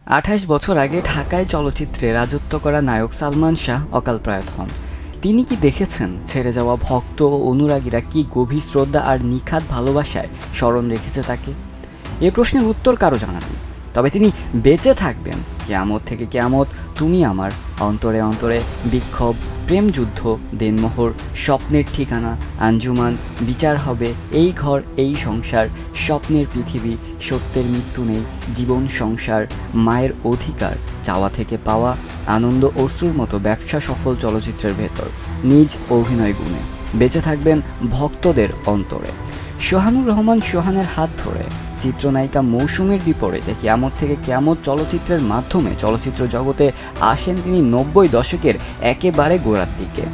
28 বছর আগে ঢাকায় চলচ্চিত্রে রাজত্ব করা নায়ক সালমান শাহ অকালপ্রয়াত হন। তিনি কি দেখেছেন ছেড়ে যাওয়া ভক্ত ও অনুরাগীরা কি গভীর শ্রদ্ধা আর নিখাদ ভালোবাসায় স্মরণ রেখেছে তাকে? এ প্রশ্নের উত্তর কারো জানা নেই। তবে তিনি বেঁচে থাকবেন কিয়ামত থেকে কিয়ামত, তুমি আমার, অন্তরে অন্তরে, বিক্ষোভ, প্রেমযুদ্ধ, দেনমোহর, স্বপ্নের ঠিকানা, আঞ্জুমান, বিচার হবে, এই ঘর এই সংসার, স্বপ্নের পৃথিবী, সত্যের মৃত্যু নেই, জীবন সংসার, মায়ের অধিকার, চাওয়া থেকে পাওয়া, আনন্দ অশ্রুর মতো ব্যবসা সফল চলচ্চিত্রের ভেতর নিজ অভিনয় গুণে বেঁচে থাকবেন ভক্তদের অন্তরে। সোহানুর রহমান সোহানের হাত ধরে চিত্রনায়িকা মৌসুমীর বিপরীতে কিয়ামত থেকে কিয়ামত চলচ্চিত্রের মাধ্যমে চলচ্চিত্র জগতে আসেন তিনি 90 দশকের একেবারে গোড়ার দিকে।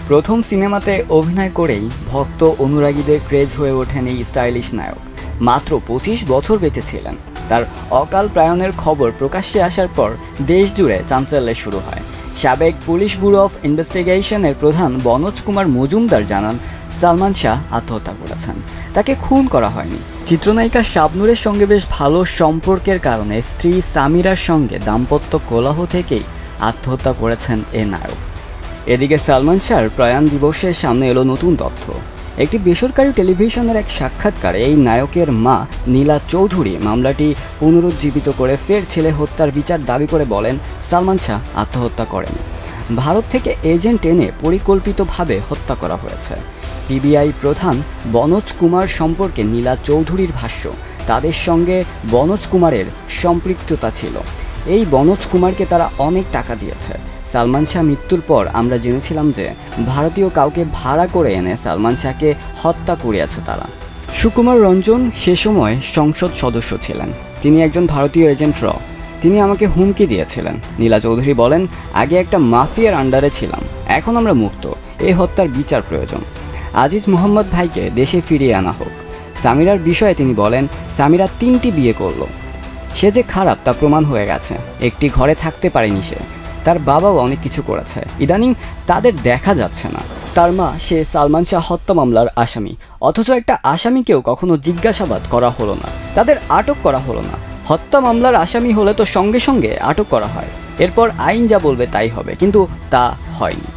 প্রথম সিনেমাতে অভিনয় করেই ভক্ত অনুরাগীদের ক্রেজ হয়ে ওঠেন এই স্টাইলিশ নায়ক। মাত্র 25 বছর বেঁচে ছিলেন। তার অকাল প্রায়ণের খবর প্রকাশ্যে আসার পর দেশ জুড়ে চাঞ্চল্যের শুরু হয়। সাবেক পুলিশ ব্যুরো অফ ইনভেস্টিগেশনের প্রধান বনোজ কুমার মজুমদার জানান, সালমান শাহ আত্মহত্যা করেছেন। তাকে খুন করা হয়নি। চিত্রনায়িকা শাবনূরের সঙ্গে বেশ ভালো সম্পর্কের কারণে স্ত্রী সামিরার সঙ্গে দাম্পত্য কলহ থেকেই আত্মহত্যা করেছেন এ নায়ক। এদিকে সালমান শাহর প্রয়াণ দিবসের সামনে এলো নতুন তথ্য। একটি বেসরকারি টেলিভিশনের এক সাক্ষাৎকারে এই নায়কের মা নীলা চৌধুরী মামলাটি পুনরুজ্জীবিত করে ফের ছেলে হত্যার বিচার দাবি করে বলেন, সালমান শাহ আত্মহত্যা করেনি। ভারত থেকে এজেন্ট এনে পরিকল্পিতভাবে হত্যা করা হয়েছে। পিবিআই প্রধান বনোজ কুমার সম্পর্কে নীলা চৌধুরীর ভাষ্য, তাদের সঙ্গে বনোজ কুমারের সম্পৃক্ততা ছিল। এই বনোজ কুমারকে তারা অনেক টাকা দিয়েছে। সালমান শাহ মৃত্যুর পর আমরা জেনেছিলাম যে ভারতীয় কাউকে ভাড়া করে এনে সালমান শাহকে হত্যা করিয়েছে তারা। সুকুমার রঞ্জন সে সময় সংসদ সদস্য ছিলেন। তিনি একজন ভারতীয় এজেন্ট র। তিনি আমাকে হুমকি দিয়েছিলেন। নীলা চৌধুরী বলেন, আগে একটা মাফিয়ার আন্ডারে ছিলাম, এখন আমরা মুক্ত। এই হত্যার বিচার প্রয়োজন। আজিজ মোহাম্মদ ভাইকে দেশে ফিরিয়ে আনা হোক। সামিরার বিষয়ে তিনি বলেন, সামিরা 3টি বিয়ে করল। সে যে খারাপ তা প্রমাণ হয়ে গেছে। একটি ঘরে থাকতে পারেনি সে। তার বাবাও অনেক কিছু করেছে, ইদানিং তাদের দেখা যাচ্ছে না। তার মা সে সালমান শাহ হত্যা মামলার আসামি, অথচ একটা আসামিকেও কখনো জিজ্ঞাসাবাদ করা হলো না, তাদের আটক করা হলো না। হত্যা মামলার আসামি হলে তো সঙ্গে সঙ্গে আটক করা হয়, এরপর আইন যা বলবে তাই হবে, কিন্তু তা হয়নি।